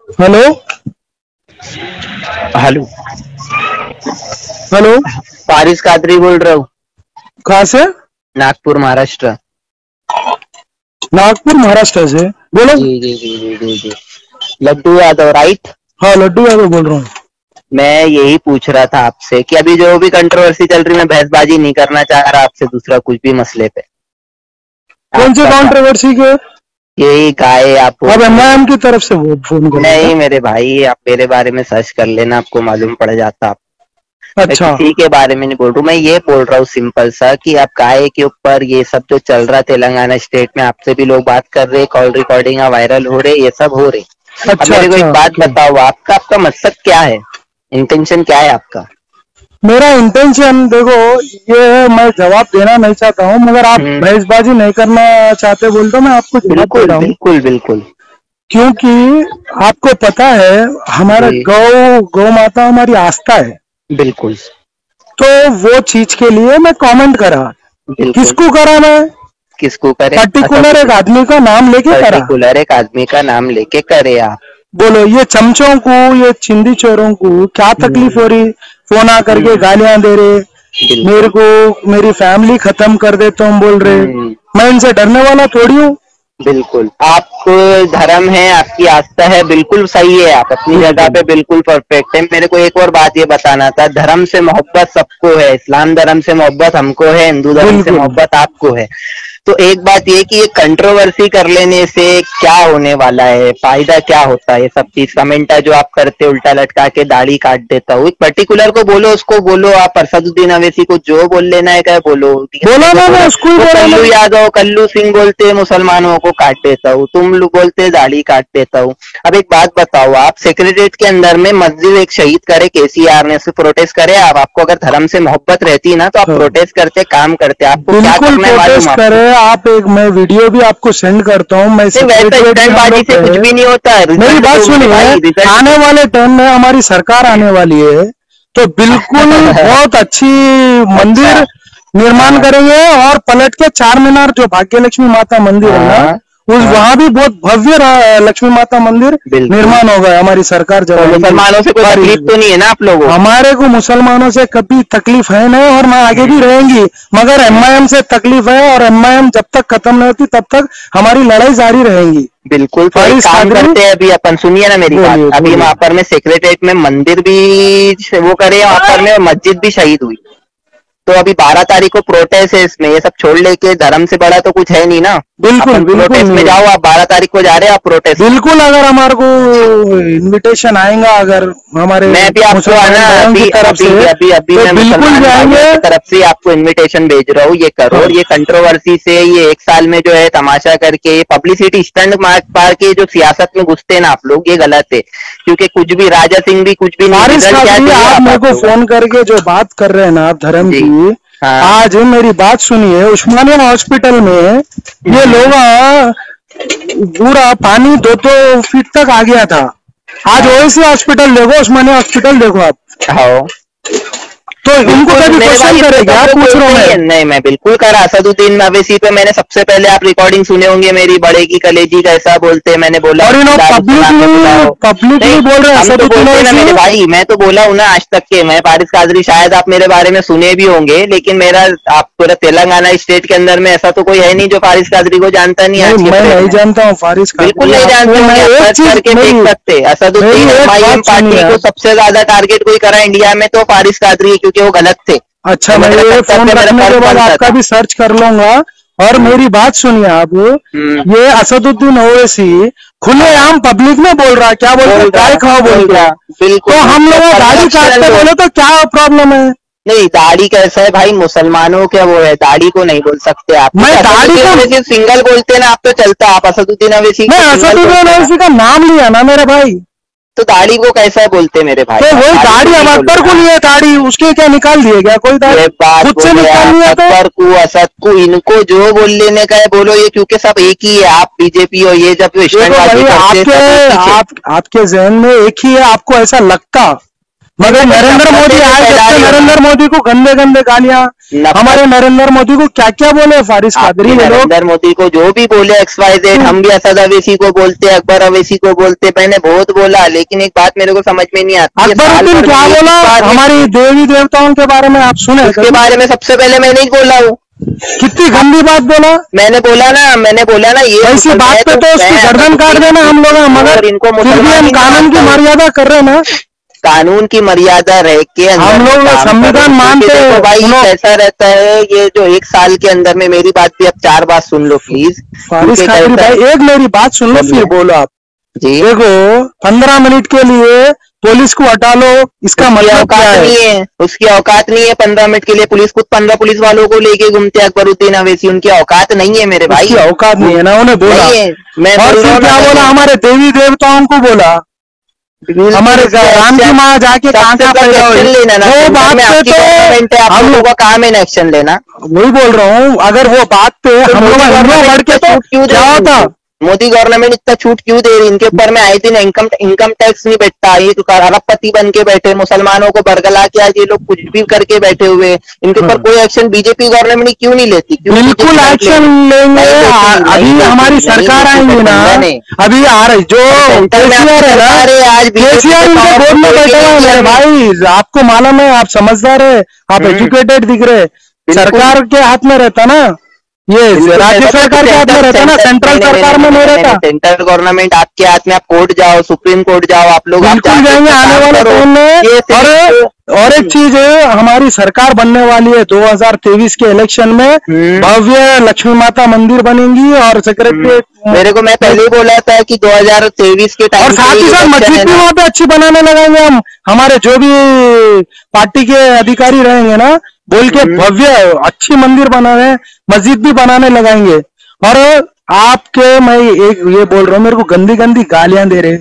Hello. Hello. Hello. Faris Qadri बोल रहा हूँ। कहाँ से? नागपुर महाराष्ट्र। नागपुर महाराष्ट्र से बोलो। जी जी जी जी जी जी। लड्डू यादव राइट। हाँ, लड्डू यादव बोल रहा हूँ। मैं यही पूछ रहा था आपसे कि अभी जो भी कंट्रोवर्सी चल रही, मैं बहसबाजी नहीं करना चाह रहा आपसे दूसरा कुछ भी मसले पे। कौन से आपका क्या? कंट्रोवर्सी के? यही गाय आप अब एमआईएम की तरफ से वो फोन कर रहे नहीं हैं। मेरे भाई, आप मेरे बारे में सर्च कर लेना, आपको मालूम पड़ जाता। आप मैं अच्छा। किसी के बारे में नहीं बोल रहा हूँ, मैं ये बोल रहा हूँ सिंपल सा कि आप गाय के ऊपर ये सब जो चल रहा तेलंगाना स्टेट में, आपसे भी लोग बात कर रहे, कॉल रिकॉर्डिंग वायरल हो रहे, ये सब हो रहे। अब अच्छा मेरे को अच्छा, एक बात ओके। बताओ, आपका आपका मकसद क्या है? इंटेंशन क्या है आपका? मेरा इंटेंशन देखो, ये है, मैं जवाब देना नहीं चाहता हूँ, मगर आप बहसबाजी नहीं करना चाहते बोल तो मैं आपको जवाब दे बिल्कुल रहा हूँ। बिल्कुल बिल्कुल। क्योंकि आपको पता है, हमारा जी गौ माता हमारी आस्था है। बिल्कुल तो वो चीज के लिए मैं कमेंट करा। बिल्कुल। किसको करा मैं? किसको करे? पर्टिकुलर एक आदमी का नाम लेके करा। पर्टिकुलर एक आदमी का नाम लेके करे आप? बोलो, ये चमचों को, ये चिंदी चोरों को क्या तकलीफ हो रही? फोन आ करके गालियां दे रहे, मेरे बिल्कुल। को मेरी फैमिली खत्म कर देता हूँ बोल रहे। मैं इनसे डरने वाला थोड़ी हूँ। बिल्कुल आप धर्म है, आपकी आस्था है, बिल्कुल सही है, आप अपनी जगह बिल्कुल पे बिल्कुल परफेक्ट है। मेरे को एक और बात ये बताना था, धर्म से मोहब्बत सबको है, इस्लाम धर्म से मोहब्बत हमको है, हिंदू धर्म से बिल्कुल। मोहब्बत आपको है। तो एक बात ये कि ये कंट्रोवर्सी कर लेने से क्या होने वाला है, फायदा क्या होता है? ये सब चीज कमेंट जो आप करते उल्टा लटका के दाढ़ी काट देता हूँ, एक पर्टिकुलर को बोलो, उसको बोलो, आप अरशदुद्दीन अवैसी को जो बोल लेना है क्या बोलो, बोला ना, मैं उसको ही वो बोला कल्लू ना। यादव कल्लू सिंह बोलते हैं मुसलमानों को काट देता हूँ, तुम लोग बोलते हैं दाढ़ी काट देता हूँ। अब एक बात बताओ, आप सेक्रेटरीट के अंदर में मस्जिद एक शहीद करे केसीआर ने, उससे प्रोटेस्ट करे आप? आपको अगर धर्म से मोहब्बत रहती ना तो आप प्रोटेस्ट करते, काम करते। आपको क्या बिल्कुल करना है मालूम? प्रोटेस्ट करे आप। एक मैं वीडियो भी आपको सेंड करता हूँ। मैं वैसा सेक्रेटरीट भी हम स्टंटबाजी लोग से कुछ गए। भी नहीं होता है। मेरी रिजल्ट बात तो सुनिए, भाई रिजल्ट आने वाले टाइम में हमारी सरकार आने वाली है, तो बिल्कुल बहुत अच्छी अच्छा। मंदिर निर्माण हाँ करेंगे। और पलट के चार मीनार जो भाग्य लक्ष्मी माता मंदिर है ना, हाँ उस हाँ वहां भी बहुत भव्य लक्ष्मी माता मंदिर बिल्कुल। निर्माण होगा। हमारी सरकार जब तो आएगी मुसलमानों से कोई बारिश तकलीफ में। तो नहीं है ना आप लोगों को? हमारे को मुसलमानों से कभी तकलीफ है नहीं, और मैं आगे भी रहेंगी। मगर एमआईएम से तकलीफ है, और एमआईएम जब तक खत्म नहीं होती तब तक हमारी लड़ाई जारी रहेगी। बिल्कुल। तो एक फारिस काम कादरी, करते हैं, अभी अपन सुनिए ना मेरी बात, बोलिए अभी बोलिए। वहां पर में सेक्रेटरीट में मंदिर भी वो करे, वहां पर में मस्जिद भी शहीद हुई। तो अभी 12 तारीख को प्रोटेस्ट है, इसमें ये सब छोड़ लेके धर्म से बड़ा तो कुछ है नहीं ना। बिल्कुल अपन बिल्कुल प्रोटेस्ट में नहीं है। जाओ, आप 12 तारीख को जा रहे हैं आप प्रोटेस्ट में? बिल्कुल, अगर हमारे को इनविटेशन आएगा, अगर हमारे मैं भी आपको आना, मुसलमान भाइयों की अभी तरफ अभी से, अभी अभी तो मैं बिल्कुल मुसलमान जाएंगे। भाइयों की तरफ से आपको इनविटेशन भेज रहा हूँ, ये करो। हाँ। और ये कंट्रोवर्सी से ये एक साल में जो है तमाशा करके ये पब्लिसिटी स्टंट मार पार के जो सियासत में घुसते हैं ना आप लोग, ये गलत है। क्योंकि कुछ भी राजा सिंह भी कुछ भी नहीं, फारिस रिजल्ट क्या कादरी, चाहिए आप मेरे को लोगों को? फोन करके जो बात कर रहे हैं ना आप धर्म जी की, हाँ। आज मेरी बात सुनिए। उस्मानिया हॉस्पिटल में ये लोग पूरा पानी 2-2 फीट तक आ गया था। आज हाँ ओएसी हॉस्पिटल देखो, उस्मानिया हॉस्पिटल देखो आप। हाँ तो इनको बिल्कुल कभी मेरे भाई, क्वेश्चन इस पे करेगा? सब लोग पूछ रहा हूँ बोलते ही मैं। है। नहीं मैं बिल्कुल करा, असदुद्दीन अवैसी पे मैंने सबसे पहले, आप रिकॉर्डिंग सुने होंगे मेरी, बड़े की कलेजी कैसा बोलते हैं, मैंने बोला और उसको इन्हों दारू सुना के पब्लिकली पिलाओ। नहीं पब्लिकली बोल रहे हैं हम तो असदुद्दीन बोलते हैं ना ओवैसी। मेरे भाई, मैं तो बोला हूं ना आज तक के, मैं फारिस कादरी, शायद आप मेरे बारे में सुने भी होंगे, लेकिन मेरा आप पूरा तेलंगाना स्टेट के अंदर में ऐसा तो कोई है नहीं जो फारिस कादरी को जानता नहीं नहीं, आज के मैं परेड नहीं में। जानता हूँ फारिस बिल्कुल कादरी। नहीं जानते आपको मैं होंगे, आप एक सर्च चीज, करके देख मेरी सकते हैं। असदुद्दीन मेरी एक एमआईएम बात पार्टी सुनिए को आप। सबसे ज्यादा टारगेट कोई करा इंडिया में तो फारिस कादरी है, क्योंकि वो गलत थे। अच्छा, तो मैं मेरा ये फोन कर्तव्य, मेरा रखने के फर्ज बाद बनता आपका था। भी सर्च कर लूंगा। और मेरी बात सुनिए आप, हम्म। ये असदुद्दीन ओवैसी खुलेआम पब्लिक में बोल रहा, क्या बोलते, बोल गाय रहा खाओ बोल बोल के। रहा बिल्कुल तो हम लोग गाड़ी कन्वेंशनल काटते लोग। बोले तो क्या प्रॉब्लम है? नहीं दाढ़ी कैसा है भाई, मुसलमानों क्या वो है, दाढ़ी को नहीं बोल सकते आप, मैं क्योंकि दाढ़ी असदुद्दीन को, अवैसी सिंगल बोलते हैं ना आप, तो चलता। आप असदुद्दीन अवैसी मैं को सिंगल असदुद्दीन बोलते हैं ना, ओवैसी का नाम लिया ना मेरे भाई। तो दाढ़ी को कैसा बोलते हैं मेरे भाई? तो आप वही दाढ़ी को दाढ़ी, अब नहीं बोलो अकबर को ना। लिए दाढ़ी, उसके क्या निकाल दिए क्या कोई दाढ़ी? ये बात खुद से बोले निकाल आप, लिया तो। अकबर को असद को इनको जो बोल लेने का है बोलो, ये क्योंकि सब एक ही है। आप बीजेपी हो, ये जब देखो स्टंटबाजी भाई, करते हैं आपके सब एक ही है। आपके जहन में एक ही है, आपको ऐसा लगता। मगर नरेंद्र मोदी आए, जब से नरेंद्र मोदी को गंदे गंदे गालियां, हमारे नरेंद्र मोदी को क्या क्या बोले फारिस कादरी ये लोग। नरेंद्र मोदी को जो भी बोले XYZ, हम भी असद अवैसी को बोलते, अकबर अवैसी को बोलते, मैंने बहुत बोला, लेकिन एक बात मेरे को समझ में नहीं आती। अकबरुद्दीन क्या बोला हमारी देवी देवताओं के बारे में, आप सुने? उसके बारे में सबसे पहले मैंने ही बोला हूँ। कितनी गंदी बात बोला। मैंने बोला ना ये ऐसी बात पे तो उसकी गर्दन काट देना हम लोग, मगर इनको फिर भी हम कानून की मर्यादा कर रहे हैं ना। कानून की मर्यादा रह के हम लोग संविधान मानते हैं। तो भाई ऐसा रहता है, ये जो 1 साल के अंदर में, मेरी बात भी अब 4 बात सुन लो प्लीज। फारिस कादरी भाई एक मेरी बात सुन लो फिर बोलो आप जी। देखो 15 मिनट के लिए पुलिस को हटा लो, इसका मतलब क्या है? नहीं है, उसकी औकात नहीं है 15 मिनट के लिए पुलिस, खुद 15 पुलिस वालों को लेके घूमते अकबरुद्दीन अवैसी, उनकी औकात नहीं है मेरे भाई, औकात नहीं है ना, उन्हें बोला। मैं और फिर क्या बोला? हमारे देवी देवताओं को बोला, हमारे राम की माँ जाके कहाँ पैदा हुई, वो बात पे तो हम लोगों का काम है एक्शन लेना। वही बोल रहा हूँ, अगर वो बात पे हम लोग बढ़ के तो क्या होता? मोदी गवर्नमेंट इतना छूट क्यों दे रही? इनके ऊपर में आए दिन इनकम टैक्स नहीं बैठता, ये तो अरबपति बन के बैठे, मुसलमानों को बरगला के आज ये लोग कुछ भी करके बैठे हुए, इनके ऊपर कोई एक्शन बीजेपी गवर्नमेंट क्यों नहीं लेती? बिल्कुल एक्शन लेंगे, अभी हमारी सरकार आएंगी ना, अभी आ रही जो केसीआर है ना, आज केसीआर उनके बोर्ड में बैठा हुआ है भाई, आपको मालूम है, आप समझदार है, आप एजुकेटेड दिख रहे, सरकार के हाथ में रहता ना, ये राज्य सरकार के हाथ में रहता ना, सेंट्रल सरकार में नहीं रहता। सेंट्रल गवर्नमेंट आपके हाथ में, आप कोर्ट जाओ, सुप्रीम कोर्ट जाओ, आप लोग बिल्कुल जाएंगे आने वाले टाइम में। और एक चीज है, हमारी सरकार बनने वाली है 2023 के इलेक्शन में, भव्य लक्ष्मी माता मंदिर बनेंगी और सेक्रेटरी, मेरे को मैं पहले ही बोला था कि 2023 के टाइम, और साथ ही साथ मस्जिद भी वहाँ पे अच्छी बनाने लगाएंगे हम, हमारे जो भी पार्टी के अधिकारी रहेंगे ना, बोल के भव्य अच्छी मंदिर बनाने, मस्जिद भी बनाने लगाएंगे। और आपके मैं एक ये बोल रहा हूँ, मेरे को गंदी गंदी गालियां दे रहे,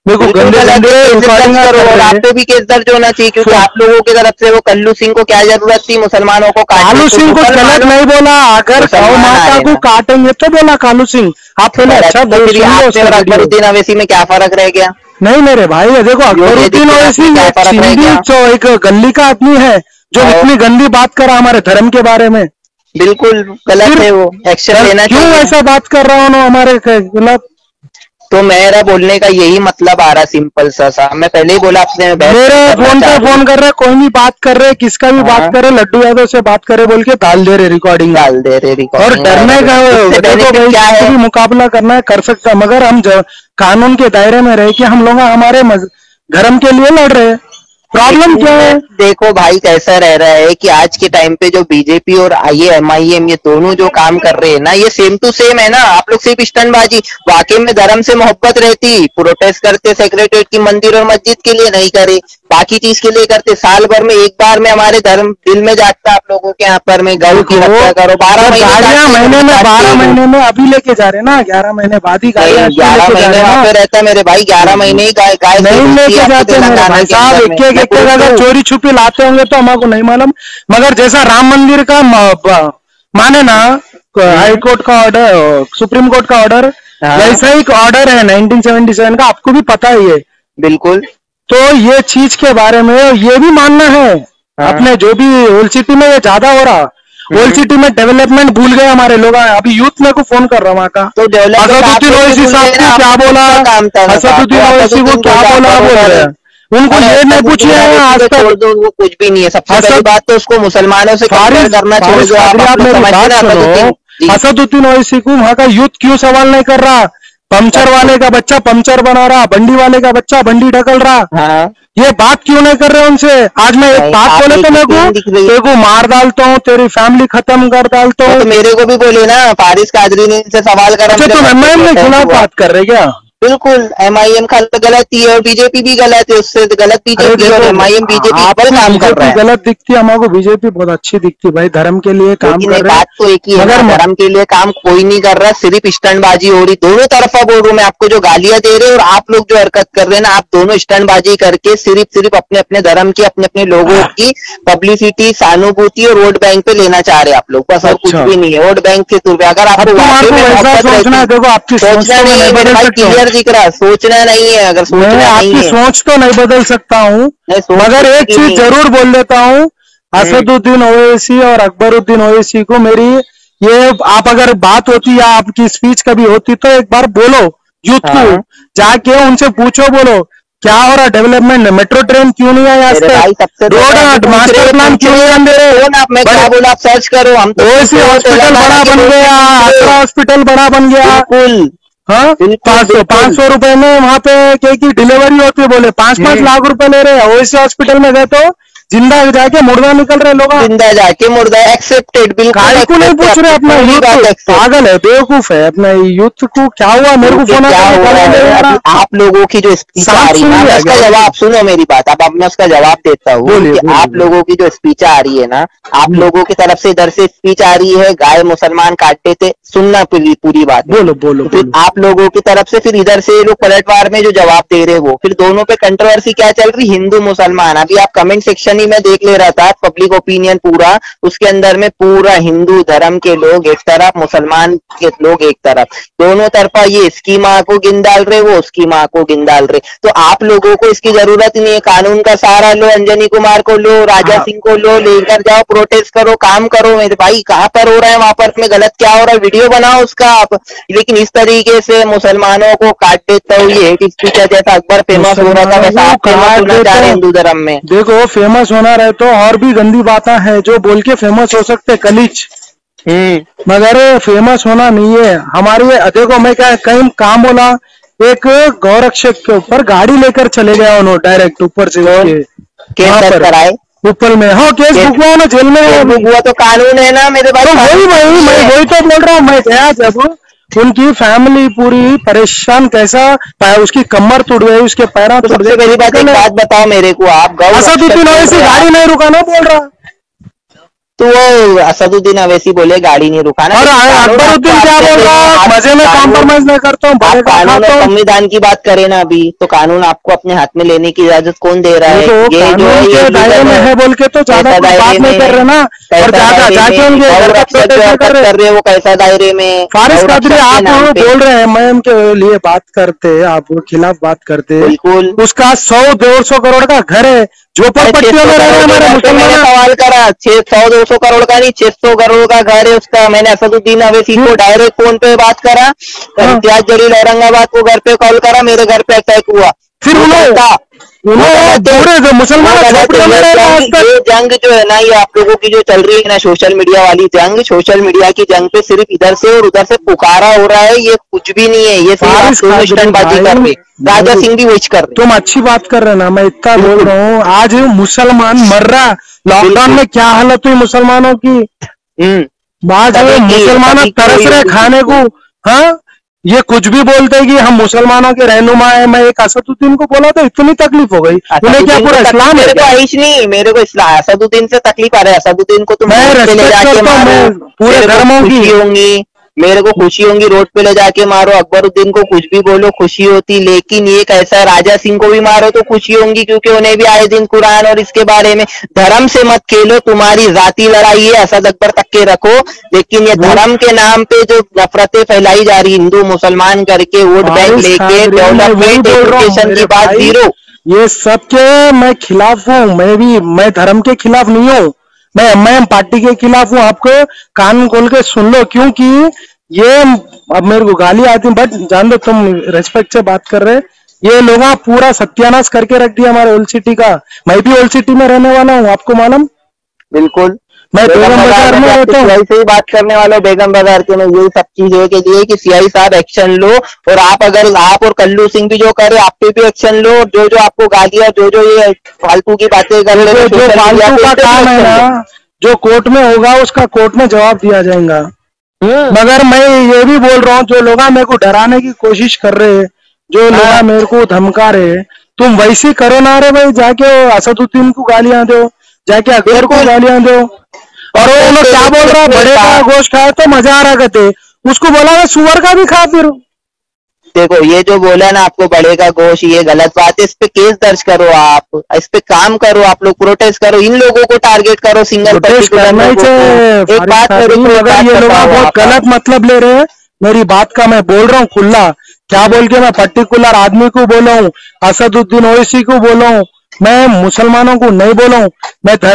मेरे को गंदे गंदे रिकॉर्डिंग करो, और आप पे भी केस दर्ज होना चाहिए, क्योंकि आप लोगों की तरफ से वो कल्लू सिंह को क्या जरूरत थी मुसलमानों को काटने? कालू सिंह को गलत नहीं बोला, अगर गौ माता को काटेंगे तो बोला कालू सिंह, आप पहले अच्छा अकबरुद्दीन अवैसी में क्या फर्क रह गया? नहीं मेरे भाई, देखो अकबरुद्दीन अवैसी एक गली का आदमी है जो इतनी गंदी बात करा हमारे धर्म के बारे में, बिल्कुल गलत है, वो एक्शन लेना चाहिए। क्यों ऐसा बात कर रहा हूँ ना हमारे खिलाफ? तो मेरा बोलने का यही मतलब आ रहा, सिंपल सा मैं पहले ही बोला आपने, मेरे फोन पे फोन कर रहे, कोई भी बात कर रहे, किसका भी बात करे, लड्डू यादव से बात करे बोल के डाल दे रहे रिकॉर्डिंग, और डरने का देखो क्या है, मुकाबला करना है कर सकता, मगर हम कानून के दायरे में रहे कि हम लोग हमारे धर्म के लिए लड़ रहे। प्रॉब्लम क्या है? देखो भाई कैसा रह रहा है कि आज के टाइम पे जो बीजेपी और MIM ये दोनों जो काम कर रहे हैं ना, ये सेम टू सेम है ना। आप लोग सिर्फ स्टंटबाजी, वाकई में धर्म से मोहब्बत रहती, प्रोटेस्ट करते सेक्रेटरीट की मंदिर और मस्जिद के लिए नहीं करे, बाकी चीज के लिए करते, साल भर में एक बार में हमारे धर्म दिल में जागता आप लोगों के यहाँ पर में गौ की हत्या करो, 12 महीने में अभी लेके जा रहे ना, 11 महीने बाद ही 11 महीने वहाँ पे रहता मेरे भाई, 11 महीने ही गाय नहीं लेके जाते भाई साहब, एक अगर चोरी छुपी लाते होंगे तो हमको नहीं मालूम, मगर जैसा राम मंदिर का माने ना हाई कोर्ट का ऑर्डर, सुप्रीम कोर्ट का ऑर्डर, वैसा ही ऑर्डर है 1977 का, आपको भी पता ही है। बिल्कुल, तो ये चीज के बारे में ये भी मानना है अपने, जो भी ओल्ड सिटी में ये ज्यादा हो रहा, ओल्ड सिटी में डेवलपमेंट भूल गए हमारे लोग। अभी यूथ मेरे को फोन कर रहा वहाँ का, तो असदुद्दीन ओवैसी साहब को क्या बोला, असदुद्दीन ओवैसी को क्या बोला बोल रहे हैं, उनको ये नहीं पूछे हैं आज तक, वो कुछ भी नहीं है। सबसे पहली बात तो उसको मुसलमानों से करना चाहिए। असदुद्दीन ओवैसी को वहाँ का यूथ क्यों सवाल नहीं कर रहा? पंचर वाले का बच्चा पंचर बना रहा, बंडी वाले का बच्चा बंडी ढकल रहा, ये बात क्यों नहीं कर रहे उनसे? आज मैं एक बात बोले तो मेरे को मार डालता हूँ, तेरी फैमिली खत्म कर डालता हूँ। तो मेरे को भी बोले ना, फारिस कादरी ने इनसे सवाल करा। अच्छा, तो MIM के खिलाफ बात कर रहे क्या? बिल्कुल, MIM का गलत ही है और बीजेपी भी गलत है, उससे गलत बीजेपी और MIM बीजेपी पर काम कर रहा है। गलत दिखती है हमको, बीजेपी बहुत अच्छी दिखती है भाई, धर्म के लिए काम कर रहे हैं। बात तो एक ही है, धर्म के लिए काम कोई नहीं कर रहा, सिर्फ स्टंटबाजी हो रही। दोनों तरफा बोल रहा हूँ मैं आपको, जो गालियां दे रहे हैं और आप लोग जो हरकत कर रहे हैं ना, आप दोनों स्टंटबाजी करके सिर्फ अपने अपने धर्म की, अपने अपने लोगों की पब्लिसिटी, सहानुभूति और वोट बैंक पे लेना चाह रहे हैं आप लोग, बस और कुछ भी नहीं है। वोट बैंक के थ्रू, अगर आपको क्लियर नंबर दिख रहा, सोचना नहीं है। अगर सोचना नहीं आपकी है, सोच तो नहीं बदल सकता हूँ, मगर एक चीज जरूर बोल देता हूँ, असदुद्दीन ओवैसी और अकबरुद्दीन ओवैसी को मेरी ये, आप अगर बात होती या आपकी स्पीच कभी होती तो एक बार बोलो यूथ को, जाके उनसे पूछो, बोलो क्या हो रहा डेवलपमेंट, मेट्रो ट्रेन क्यों नहीं है, रोड मास्टर प्लान क्यों नहीं दे रहे। मैं क्या बोला, आप सर्च करो। हम तो ओवैसी हॉस्पिटल बड़ा बन गया, आगरा हॉस्पिटल बड़ा बन गया, बिल्कुल। हाँ 500 रुपए में वहाँ पे की डिलीवरी होती है, बोले 5-5 लाख रुपए ले रहे हैं। ओवैसी हॉस्पिटल में गए तो जिंदा जाके मुर्दा निकल रहे लोग, जिंदा जाके मुर्दा एक्सेप्टेड। बिल्कुल को नहीं पूछ रहे अपना यूथ, पागल है, बेवकूफ है। अपना यूथ को क्या हुआ, मेरे को फोन आप लोगों की जो स्पीच आ रही है उसका जवाब सुनो मेरी बात, अब मैं उसका जवाब देता हूँ कि आप लोगों की जो स्पीच आ रही है ना, आप लोगों की तरफ से इधर से स्पीच आ रही है, गाय मुसलमान काटते थे, सुनना पूरी बात, बोलो। फिर आप लोगों की तरफ से फिर इधर से लोग पलटवार में जो जवाब दे रहे वो, फिर दोनों पे कंट्रोवर्सी क्या चल रही, हिंदू मुसलमान। अभी आप कमेंट सेक्शन ही में देख ले रहा था, पब्लिक ओपिनियन पूरा, उसके अंदर में पूरा हिंदू धर्म के लोग एक तरफ, मुसलमान के लोग एक तरफ, दोनों तरफा ये इसकी माँ को गिन डाल रहे, वो उसकी माँ को गिन डाल रहे। तो आप लोगों को इसकी जरूरत नहीं है, कानून का सहारा लो, अंजनी कुमार को लो, राजा सिंह को लो, लेकर जाओ, प्रोटेस्ट करो, काम करो। मेरे भाई कहाँ पर हो रहा है, वहां पर में गलत क्या हो रहा है, वीडियो बनाओ उसका आप। लेकिन इस तरीके से मुसलमानों को काट देता हूँ, ये स्पीकर जैसा अकबर फेमस हो रहा था वैसा आप फेमस होना चाह रहे हिंदू धर्म में। देखो फेमस होना रहे तो और भी गंदी बातें हैं जो बोल के फेमस हो सकते, कलीच, मगर फेमस होना नहीं है हमारी। देखो मैं क्या कहीं काम बोला, एक गौरक्षक के ऊपर गाड़ी लेकर चले गया उन्होंने डायरेक्ट ऊपर से, केस कराए ऊपर में, हाँ केस बुक हुआ ना, जेल में बुक हुआ, तो कानून है ना मेरे भाई। तो मैं वही तो बोल रहा हूँ। मैं गया जब उनकी फैमिली पूरी परेशान, कैसा उसकी कमर टूट गई, उसके पैर टूट गए। मेरी बात बताओ मेरे को, आप असदुद्दीन ओवैसी गाड़ी नहीं रुकाना बोल रहा, तो वो असदुद्दीन ओवैसी बोले गाड़ी नहीं रुकाना, और अकबरुद्दीन क्या बोल रहा, मजे में कॉम्प्रोमाइज नहीं करता हूँ। कानून और संविधान की बात करें ना अभी, तो कानून आपको अपने हाथ में लेने की इजाजत कौन दे रहा है? ये जो ये दायरे में है बोल के तो ज्यादा बात नहीं कर रहे ना, और जाके उनके कर रहे वो कैसा दायरे में। फारिस कादरी आप बोल रहे हैं मैं उनके लिए बात करते, आप खिलाफ बात करते, बिल्कुल उसका 100-150 करोड़ का घर है, झोपड़पट्टियों में रह रहे हमारे मुसलमान। सवाल करा 100-200 करोड़ का नहीं, 600 करोड़ का घर है उसका। मैंने असदुद्दीन ओवैसी को डायरेक्ट फोन पे बात करा, इम्तियाज जलील औरंगाबाद को घर पे कॉल करा, मेरे घर पे अटैक हुआ, फिर उन्होंने मुसलमान ये जंग जो है ना, ये आप लोगों की जो चल रही है ना सोशल मीडिया वाली जंग, सोशल मीडिया की जंग पे सिर्फ इधर से और उधर से पुकारा हो रहा है, ये कुछ भी नहीं है, ये स्टंटबाजी कर रहे। राजा सिंह भी वही कर रहे। तुम अच्छी बात कर रहे ना, मैं इतना बोल रहा हूँ, आज मुसलमान मर रहा, लॉकडाउन में क्या हालत हुई मुसलमानों की, आज मुसलमान तरस रहे खाने को। हाँ ये कुछ भी बोलते हैं कि हम मुसलमानों के रहनुमा है। मैं एक असदुद्दीन को बोला तो इतनी तकलीफ हो गई, उन्हें क्या पूरा इस्लाम मेरे को आइश नहीं, मेरे को इस्लाम असदुद्दीन से तकलीफ आ रहा है। असदुद्दीन को तुम पूरे धर्मों की होंगी, मेरे को खुशी होंगी, रोड पे ले जाके मारो, अकबरुद्दीन को कुछ भी बोलो खुशी होती, लेकिन ये कैसा राजा सिंह को भी मारो तो खुशी होंगी, क्योंकि उन्हें भी आए दिन कुरान और इसके बारे में। धर्म से मत खेलो, तुम्हारी जाती लड़ाई है, असद अकबर तक के रखो, लेकिन ये धर्म के नाम पे जो नफरतें फैलाई जा रही हिंदू मुसलमान करके, वोट बैंक लेके, डेवलपमेंट एजुकेशन की बात जीरो, ये सबके मैं खिलाफ हूँ। मैं धर्म के खिलाफ नहीं हूँ, मैं एमआईएम पार्टी के खिलाफ हूँ। आपको कान खोल के सुन लो, क्योंकि ये अब मेरे को गाली आती, बट जान दो तुम रेस्पेक्ट से बात कर रहे, ये लोग पूरा सत्यानाश करके रख दिया हमारे ओल्ड सिटी का। मैं भी ओल्ड सिटी में रहने वाला हूँ, आपको मालूम। बिल्कुल, मैं बेगम बाजार में रहता हूँ, से ही बात करने वाला हूँ। बेगम बाजार के में यही सब चीज है कि ये कि सीआई साहब एक्शन लो, और आप अगर आप और कल्लू सिंह भी जो करे आप पे भी एक्शन लो, और जो आपको गालियां जो ये फालतू की बातें कर रहे हो, जो फालतू का काम है ना, जो कोर्ट में होगा उसका कोर्ट में जवाब दिया जाएगा। मगर मैं ये भी बोल रहा हूँ, जो लोग मेरे को डराने की कोशिश कर रहे, जो लोग मेरे को धमका रहे, तुम वैसे करो ना रे भाई, जाके असदुद्दीन को गालियां दो, जाके अकबर को गालियां दो। और वो लोग क्या बोल रहा, बड़े का गोश्त खाए तो मजा आ रहा कहते, उसको बोला सुअर का भी खा। फिर देखो ये जो बोला ना आपको बड़े का गोश्त, ये गलत बात है, इस पे केस दर्ज करो, आप इस पे काम करो, आप लोग प्रोटेस्ट करो, इन लोगों को टारगेट करो, सिंगल करना ही चाहिए। एक बात, ये लोग बहुत गलत मतलब ले रहे हैं मेरी बात का, मैं बोल रहा हूँ खुला, क्या बोल के मैं पर्टिकुलर आदमी को बोला हूँ, असदुद्दीन ओवैसी को बोला हूँ, मैं मुसलमानों को नहीं बोला हूँ।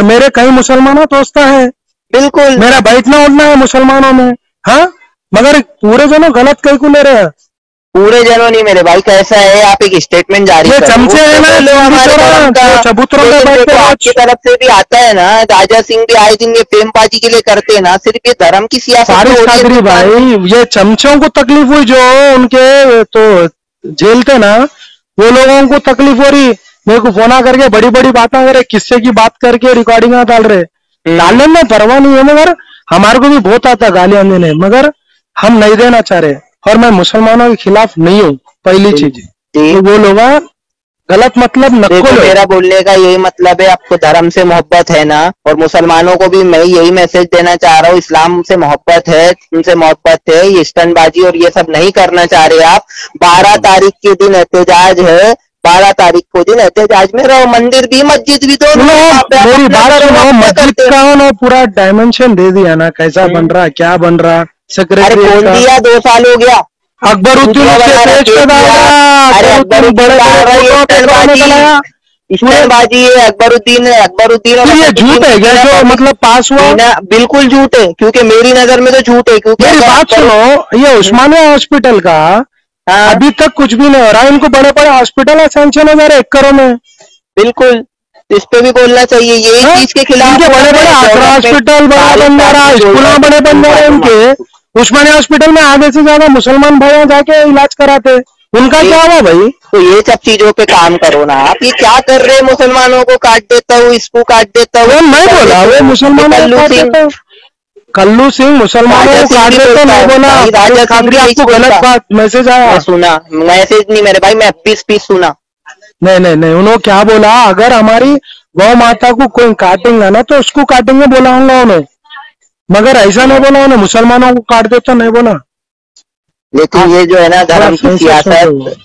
मेरे कई मुसलमानों दोस्त है, बिल्कुल मेरा बैठना उठना है मुसलमानों में। हाँ, मगर पूरे जनों गलत कहीं को ले रहे हैं। पूरे जनों नहीं मेरे भाई, कैसा है आप एक स्टेटमेंट जारी ये करो, चमचे है ना लो हमारे धर्म का, चबूतरों में बैठते आपकी तरफ से भी आता है ना, राजा सिंह भी आए दिन ये फेमबाजी के लिए करते हैं ना, सिर्फ ये धर्म की सियासत फारिस कादरी भाई, ये चमचों को तकलीफ हुई जो उनके तो जेल थे ना, वो लोगों को तकलीफ हो रही, मेरे को फोन करके बड़ी बड़ी बातें करे, किस्से की बात करके रिकॉर्डिंग डाल रहे, डालने में परवाह नहीं है, मगर हमारे को भी बहुत आता गालियां देने, मगर हम नहीं देना चाह रहे, और मैं मुसलमानों के खिलाफ नहीं हूँ। पहली चीज तो वो लोग गलत मतलब देखो, मेरा बोलने का यही मतलब है, आपको धर्म से मोहब्बत है ना, और मुसलमानों को भी मैं यही मैसेज देना चाह रहा हूँ, इस्लाम से मोहब्बत है, उनसे मोहब्बत है, ये स्टंटबाजी और ये सब नहीं करना चाह रहे आप। 12 तारीख के दिन एहतजाज है, 12 तारीख को दिन एहतजाज में रहो, मंदिर भी मस्जिद भी दोनों। मेरी बात सुनो, मस्जिद का ना पूरा डायमेंशन दे दिया ना, कैसा बन रहा, क्या बन रहा, सेक्रेटरी बोल दिया, 2 साल हो गया। अकबरुद्दीन बाजी है, अकबरुद्दीन ये झूठ है क्या जो मतलब पास हुआ? बिल्कुल झूठ है, क्योंकि मेरी नजर में तो झूठ है। क्योंकि मेरी बात सुनो, ये उस्मानिया हॉस्पिटल का अभी तक कुछ भी नहीं हो रहा, इनको बड़े बड़े हॉस्पिटल सैंक्शन हो जा रहे 1 करोड़ में। बिल्कुल, इस पे भी बोलना चाहिए, यही चीज के खिलाफ बड़े बड़े हॉस्पिटल बड़ा बन जा रहा है, स्कूल बड़े बन जा रहे हैं इनके। उस्मानिया हॉस्पिटल में आधे से ज्यादा मुसलमान भाई जाके इलाज कराते, उनका क्या हुआ भाई? तो ये सब चीजों पे काम करो ना आप। ये क्या कर रहे हैं, मुसलमानों को काट देता हूँ, इसको काट देता हूँ, मैं बोला वो मुसलमानों को काट देता हूँ, कल्लू सिंह मुसलमानों को काट देता नहीं बोला, राजा कादरी आपको गलत बात मैसेज आया? सुना मैसेज नहीं मेरे भाई, मैं पीस सुना। नहीं, उन्होंने क्या बोला, अगर हमारी गौ माता को कोई काटेंगे ना तो उसको काटेंगे बोला होगा उन्होंने, मगर ऐसा नहीं बोला उन्हें मुसलमानों को काट देता नहीं बोला। लेकिन ये जो है ना धर्म की सियासत,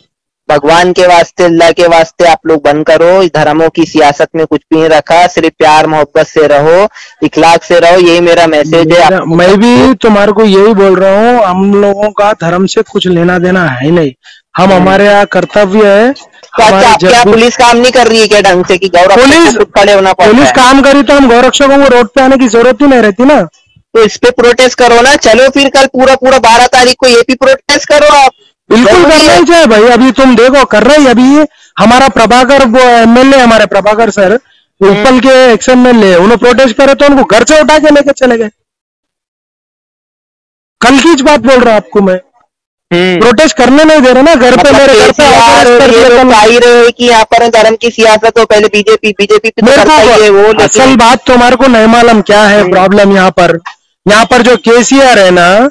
भगवान के वास्ते, अल्लाह के वास्ते आप लोग बंद करो। धर्मों की सियासत में कुछ भी नहीं रखा, सिर्फ प्यार मोहब्बत से रहो, इखलाक से रहो, यही मेरा मैसेज है। मैं भी तुम्हारे को यही बोल रहा हूँ, हम लोगों का धर्म से कुछ लेना देना है नहीं, हम हमारे यहाँ कर्तव्य है। तो क्या पुलिस काम नहीं कर रही है क्या ढंग से, कि पुलिस खड़े होना पड़ता है? पुलिस काम करी तो हम गौरक्षकों को रोड पे आने की जरूरत ही नहीं रहती ना। तो इस पे प्रोटेस्ट करो ना, चलो फिर कल पूरा 12 तारीख को ये भी प्रोटेस्ट करो आप। बिल्कुल करना ही चाहिए भाई, अभी तुम देखो कर रहे हैं, अभी हमारा प्रभाकर वो एमएलए, हमारे प्रभाकर सर उपल के एक्स एमएलए, उन्होंने प्रोटेस्ट करे तो उनको घर से उठा के लेके चले गए। कल की बात बोल रहा हूं आपको मैं, प्रोटेस्ट करने नहीं दे रहे ना, घर पे मेरे घर पे आई रहे कि यहाँ पर धर्म की सियासत हो, पहले बीजेपी वो। असल बात तुम्हारे को नहीं मालूम क्या है प्रॉब्लम यहाँ पर जो केसीआर है ना,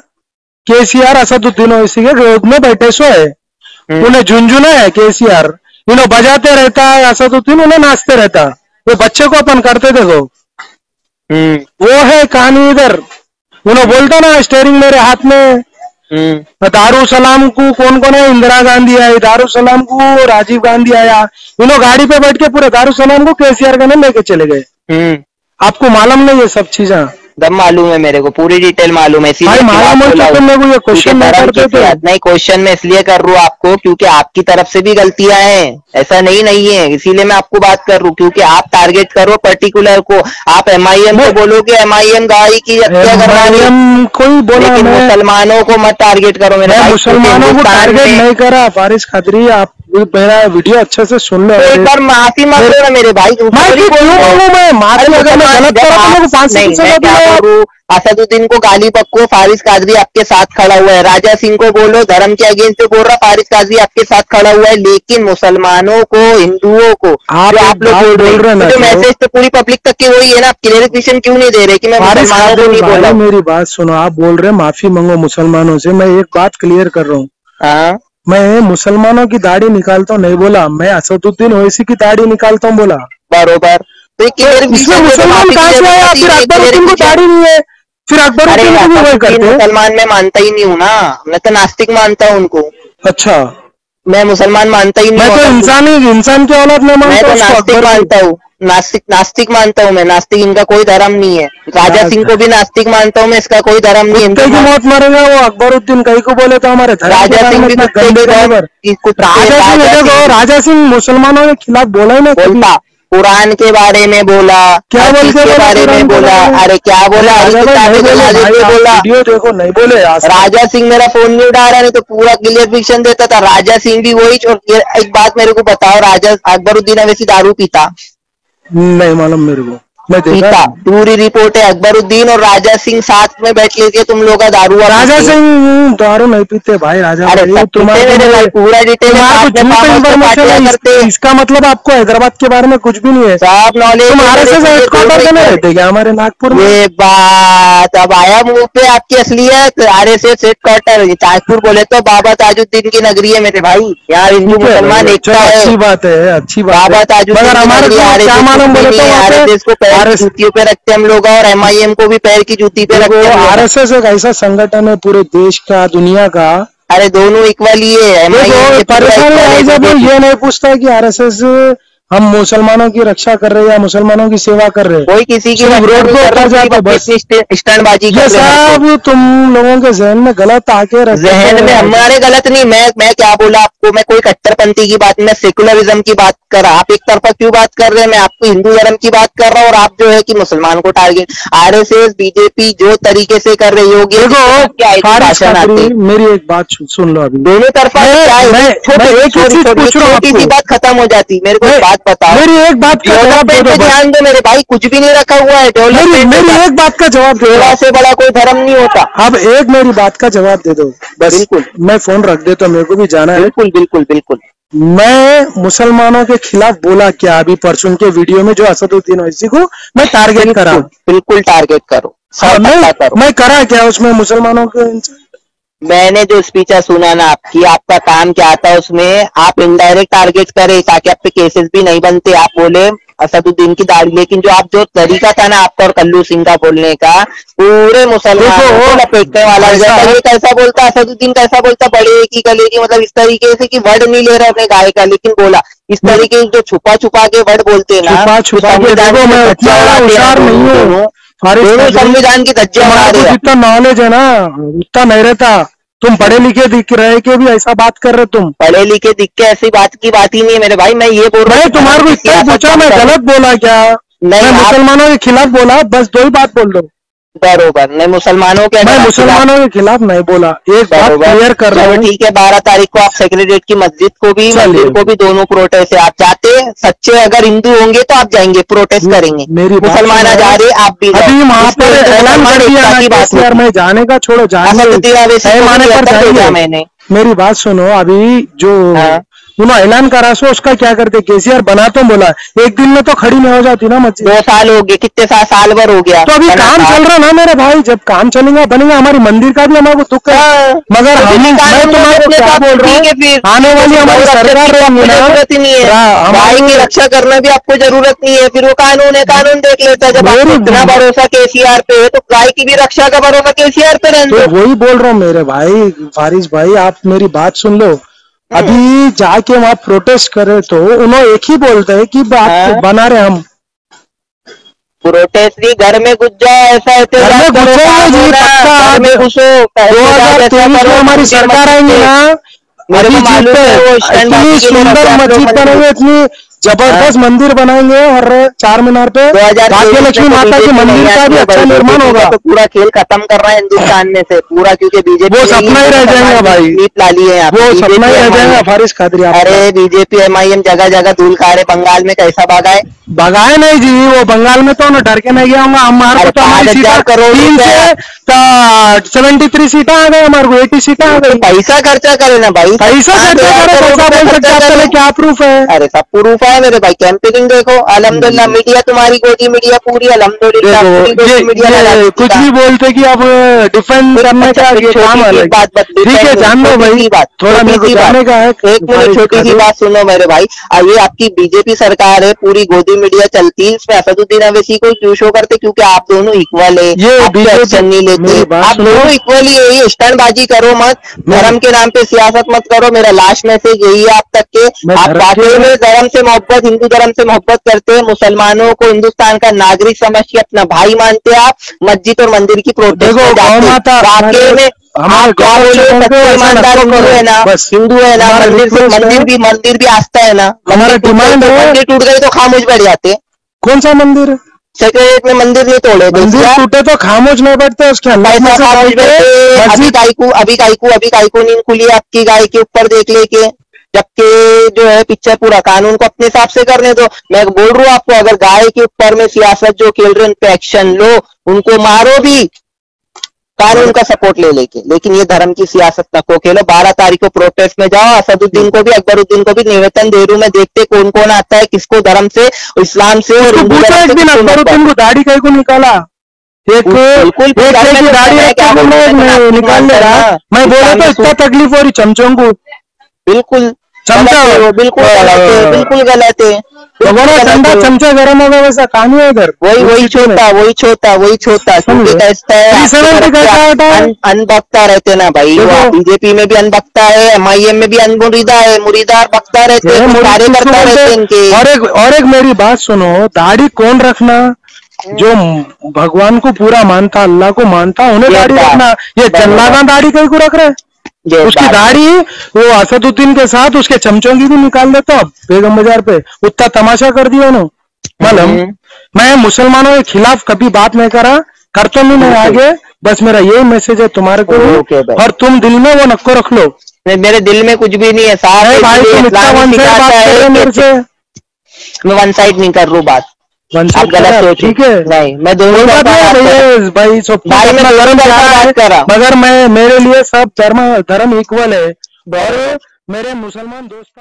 केसीआर असदुद्दीन ओवैसी के विरोध में बैठे सो है, उन्हें झुंझुना है केसीआर, इन्हें बजाते रहता है, असदुद्दीन उन्हें नाचते रहता, वो बच्चे को अपन करते देखो, वो है कहानी इधर। उन्हें बोलता ना स्टेयरिंग मेरे हाथ में, दारुसलाम को कौन कौन है, इंदिरा गांधी आई, दारुसलाम को राजीव गांधी आया, इन्हों गाड़ी पे बैठ के पूरे दारुसलाम को केसीआर का लेके चले गए। आपको मालूम नहीं है सब चीजें? दम मालूम है मेरे को, पूरी डिटेल मालूम है। नहीं क्वेश्चन में इसलिए कर रहा हूँ आपको, क्योंकि आपकी तरफ से भी गलतियां हैं, ऐसा नहीं है, इसीलिए मैं आपको बात कर रहा हूँ, क्योंकि आप टारगेट करो पर्टिकुलर को, आप एमआईएम को बोलोगे एमआईएम गाड़ी की हत्या करवा रही है, कोई बोला, लेकिन मुसलमानों को मत टारगेट करो। मेरे मुसलमानों को टारगेट नहीं करा। फारिस कादरी, आप मेरा वीडियो अच्छे से सुन लो, एक बार माफी मांगो ना मेरे भाई। असदुद्दीन को गाली बको, फारिस कादरी आपके साथ खड़ा हुआ है, राजा सिंह को बोलो धर्म के अगेंस्ट बोल रहा, फारिस कादरी आपके साथ खड़ा हुआ है, लेकिन मुसलमानों को, हिंदुओं को आप लोग बोल रहे हैं, तो मैसेज तो पूरी पब्लिक तक की वही है ना, आप क्लियरिफिकेशन क्यों नहीं दे रहे कि मैं मुसलमानों को नहीं बोला? मेरी बात सुनो, आप बोल रहे माफी मांगो मुसलमानों से, मैं एक बात क्लियर कर रहा हूँ, मैं मुसलमानों की दाढ़ी निकालता हूँ नहीं बोला, मैं असदुद्दीन ओवैसी की दाढ़ी निकालता हूँ बोला। बरोबर, तो इसमें मुसलमान कहाँ से आया? फिर अकबरुद्दीन को दाढ़ी नहीं है, फिर अकबरुद्दीन को वही करते। मुसलमान में मानता ही नहीं हूँ ना, मैं तो नास्तिक मानता हूँ उनको। अच्छा, मैं मुसलमान मानता ही नहीं। मैं तो इंसान की औलाद में मैं तो नास्तिक मानता हूँ, नास्तिक मानता हूँ मैं। नास्तिक इनका कोई धर्म नहीं है। राजा सिंह को भी नास्तिक मानता हूँ मैं, इसका कोई धर्म नहीं है। कुत्ते की मौत मरेगा वो अकबरुद्दीन, कहीं को बोले तो हमारे राजा सिंह भी राजा सिंह मुसलमानों के खिलाफ बोला ही नहीं, बोलता कुरान के बारे में बोला, क्या बोल के बारे में बोला, अरे क्या बोला, बोला देखो नहीं बोले। राजा सिंह मेरा फोन नहीं उठा रहा, नहीं तो पूरा क्लियर फिक्शन देता था। राजा सिंह भी वही। और एक बात मेरे को बताओ, राजा अकबरुद्दीन अवैसी दारू पीता? नहीं मालूम मेरे को, मैं पीता। पूरी रिपोर्ट है, अकबरुद्दीन और राजा सिंह साथ में बैठ लेके तुम लोग का दारू। राजा सिंह दारू नहीं पीते भाई। राजा तुम्हारे पूरा डिटेल करते। इसका मतलब आपको हैदराबाद के बारे में कुछ भी नहीं है, सब नॉलेज। तुम RSS हेडक्वार्टर में रहते क्या हमारे नागपुर में? ये बात अब आया मुंह पे आपकी असलियत। RSS हेडक्वार्टर ताजपुर बोले तो बाबा ताजुद्दीन की नगरी है मेरे भाई। यार हिंदू मुसलमान एकता है। अच्छी बात है, अच्छी बात। बाबा ताजुद्दीन क्या मालूम बोले तो RSS को जूतियों पे रखते हम लोग, और MIM को भी पैर की जूती पे रखते हैं। RSS एक ऐसा संगठन है पूरे देश का, दुनिया का। अरे दोनों इक्वल ही है। परेशानी ये नहीं पूछता है कि RSS हम मुसलमानों की रक्षा कर रहे हैं या मुसलमानों की सेवा कर रहे हैं। कोई किसी की रोड को कर जाता बस स्टैंडबाजी। ये सब तुम लोगों के जहन में गलत आके जहन में हमारे गलत नहीं। मैं क्या बोला आपको? मैं कोई कट्टरपंथी की बात, मैं सेकुलरिज्म की बात कर रहा। आप एक तरफा क्यों बात कर रहे हैं? मैं आपको हिंदू धर्म की बात कर रहा हूँ, और आप जो है कि मुसलमान को टारगेट। RSS BJP जो तरीके से कर रही होगी, मेरी एक बात सुन लो अभी। दोनों तरफा छोटी सी बात खत्म हो जाती। मेरे को बात बताओ, मेरी एक बात का जवाब दे दो। ध्यान दो मेरे भाई, कुछ भी नहीं रखा हुआ है डेवलपमेंट। मेरी एक बात का जवाब दे दो। से बड़ा कोई धर्म नहीं होता। अब एक मेरी बात का जवाब दे दो बस। बिल्कुल। मैं फोन रख देता हूँ, मेरे को भी जाना है। बिल्कुल बिल्कुल बिल्कुल। मैं मुसलमानों के खिलाफ बोला क्या अभी परसों के वीडियो में, जो असदुद्दीन ओवैसी को मैं टारगेट करा? बिल्कुल टारगेट करो। मैं करा क्या उसमें मुसलमानों के? मैंने जो स्पीच सुना ना आपकी, आपका काम क्या आता है उसमें? आप इनडायरेक्ट टारगेट करे ताकि आप पे केसेस भी नहीं बनते। आप बोले असदुद्दीन की दाढ़ी, लेकिन जो तरीका था ना आपका और कल्लू सिंह का बोलने का, पूरे मुसलमानों को लपेटने वाला। ये कैसा बोलता असदुद्दीन, कैसा बोलता बड़े की गले की, मतलब इस तरीके से कि वर्ड नहीं ले रहा अपने गाय का, लेकिन बोला इस तरीके जो छुपा छुपा के वर्ड बोलते ना, संविधान की धज्जियां। जितना नॉलेज है ना उतना नहीं रहता। तुम पढ़े लिखे दिख रहे के भी ऐसा बात कर रहे। तुम पढ़े लिखे दिख के ऐसी बात की बात ही नहीं है मेरे भाई। मैं ये बोल रहा हूँ, तुम्हारे को इतना पूछा, मैं गलत बोला क्या? मैं मुसलमानों के खिलाफ बोला, बस दो ही बात बोल दो। बरोबर। मैं मुसलमानों के खिलाफ नहीं बोला, एक बात क्लियर कर रहा हूँ। ठीक है, 12 तारीख को आप सेक्रेटरीट की मस्जिद को भी दोनों प्रोटेस्ट है। आप जाते सच्चे अगर हिंदू होंगे तो आप जाएंगे, प्रोटेस्ट करेंगे। मुसलमान जा रहे, आप भी अभी वहाँ पर ऐलान कर दिया। मैं जाने का छोड़ो, मैंने मेरी बात सुनो। अभी जो उन्होंने ऐलान करा सो उसका क्या करते? केसीआर बना तो बोला, एक दिन में तो खड़ी नहीं हो जाती ना मस्जिद। 2 साल हो गए, कितने साल भर हो गया। तो अभी काम चल रहा ना मेरे भाई, जब काम चलेगा बनेगा। हमारी मंदिर का भी हमारे को दुख है, मगर मैं तुम्हारे क्या बोल रहा हूँ, आने वाली हमारी सरकार जरूरत ही नहीं है। भाई की रक्षा करना भी आपको जरूरत नहीं है। फिर वो कानून है, कानून देख लेता है। जब आपको इतना भरोसा केसीआर पे है तो गाय की भी रक्षा का भरोसा केसीआर पे रहने दो। वही बोल रहा हूँ मेरे भाई फारिस भाई, आप मेरी बात सुन लो। अभी जाके वहाँ प्रोटेस्ट करे तो उन्होंने एक ही बोलते हैं कि बात बना रहे हम। प्रोटेस्ट नहीं, घर में घुस जाओ, ऐसा है तो घर में घुसो। 2023 में हमारी सरकार आएंगी ना, इतनी सुंदर मस्जिद बनेंगे, इतनी जबरदस्त मंदिर बनाएंगे, और 4 मीनार पे भाग्य लक्ष्मी माता के मंदिर का भी अच्छा निर्माण होगा। तो पूरा खेल खत्म कर रहा है हिंदुस्तान में से पूरा, क्योंकि बीजेपी वो सपना ही रह जाएगा भाई, ला लिए हैं, वो सपना ही रह जाएगा फारिस कादरी। अरे बीजेपी MIM जगह जगह धूल खा रहे। बंगाल में कैसा भगाए? भगाए नहीं जी, वो बंगाल में तो डर के नहीं गया हूँ। हमारे को तो 5,000 करोड़ 73 सीटें आ गई, हमारे को 80 सीटें आ गई। पैसा खर्चा करे ना भाई, पैसा खर्चा करे, पैसा बोल सकते हैं, क्या प्रूफ है? अरे सब प्रूफ है। है मेरे भाई, कैंपेनिंग देखो, अल्हम्दुलिल्लाह मीडिया तुम्हारी गोदी मीडिया पूरी, अल्हम्दुलिल्लाह कुछ भी बोलते कि अब डिफेंड करने का ये काम अलग बात, ठीक है जान लो भाई, थोड़ा मेरे को जानने का है। एक मिनट छोटी सी बात सुनो मेरे भाई, ये आपकी बीजेपी सरकार है, पूरी गोदी मीडिया चलती है, इसमें असदुद्दीन अवैसी को क्यों शो करते? क्योंकि आप दोनों इक्वल है, ये एक्शन नहीं लेते, आप दोनों इक्वल ही है, ये स्टंटबाजी करो मत, धर्म के नाम पे सियासत मत करो। मेरा लास्ट मैसेज यही है आप तक के, आप वाकई में धर्म से मोहब्बत, हिंदू धर्म से मोहब्बत करते हैं, मुसलमानों को हिंदुस्तान का नागरिक समझ के अपना भाई मानते हैं, आप मस्जिद और मंदिर की प्रोटेस्ट में जाते हैं, वाकई में आप क्या बोले, ईमानदार हिंदू है ना, हिंदू है ना, मंदिर भी आस्था है ना, हमारा डिमांड है, मंदिर टूट गए तो खामोश बैठ जाते। कौन सा मंदिर? सेक्रेटरीट में मंदिर नहीं तोड़े, मंदिर टूटे तो खामोश नहीं बैठते, उसके खामोश बैठे। अभी काईकू नींद खुली आपकी गाय के ऊपर देख लेके, जबकि जो है पिक्चर पूरा कानून को अपने हिसाब से करने दो। मैं बोल रहा हूँ आपको, अगर गाय के ऊपर में सियासत जो खेल रहे हैं उन पे एक्शन लो, उनको मारो भी कानून का सपोर्ट ले लेके, लेकिन ये धर्म की सियासत न को खेलो। 12 तारीख को प्रोटेस्ट में जाओ, असदुद्दीन को भी अकबरुद्दीन को भी निवेदन दे रहा मैं, देखते कौन कौन आता है, किसको धर्म से, इस्लाम से और हिंदू धर्म से। अकबरुद्दीन को दाढ़ी कहीं को निकाला, बिल्कुल दाढ़ी निकाल ले रहा, मैं बोला तो इतना तकलीफ हो रही चमचों को, बिल्कुल चमचा बिल्कुल गलत है। ठंडा चमचा गर्म होगा वैसा कहानी है इधर, वही छोटा अनबख्ता रहते ना भाई, बीजेपी में भी अनबख्ता है, MIM में भी अनमुरीदा है, मुरीदार बख्ता रहते हैं, कार्यकर्ता रहते हैं इनके। और एक मेरी बात सुनो, दाढ़ी कौन रखना? जो भगवान को पूरा मानता, अल्लाह को मानता, उन्हें दाढ़ी रखना। ये जल्लादा दाढ़ी कहीं को रख रहे, उसकी दाढ़ी वो असदुद्दीन के साथ उसके चमचों की भी निकाल देता बेगम बाजार पे, उतना तमाशा कर दिया उन्होंने। मालूम, मैं मुसलमानों के खिलाफ कभी बात नहीं करा, करता नहीं मैं आगे, बस मेरा यही मैसेज है तुम्हारे को, और तुम दिल में वो नक्को रख लो। मेरे दिल में कुछ भी नहीं है सारे भाई, तुम इतना वन साइड बात कर रहे मेरे से। मैं वन साइड नहीं कर रहा बात, आप गलत सोच, ठीक है? नहीं, मैं दोनों भाई सब बात करा, मगर मैं मेरे लिए सब धर्म इक्वल है, और मेरे मुसलमान दोस्त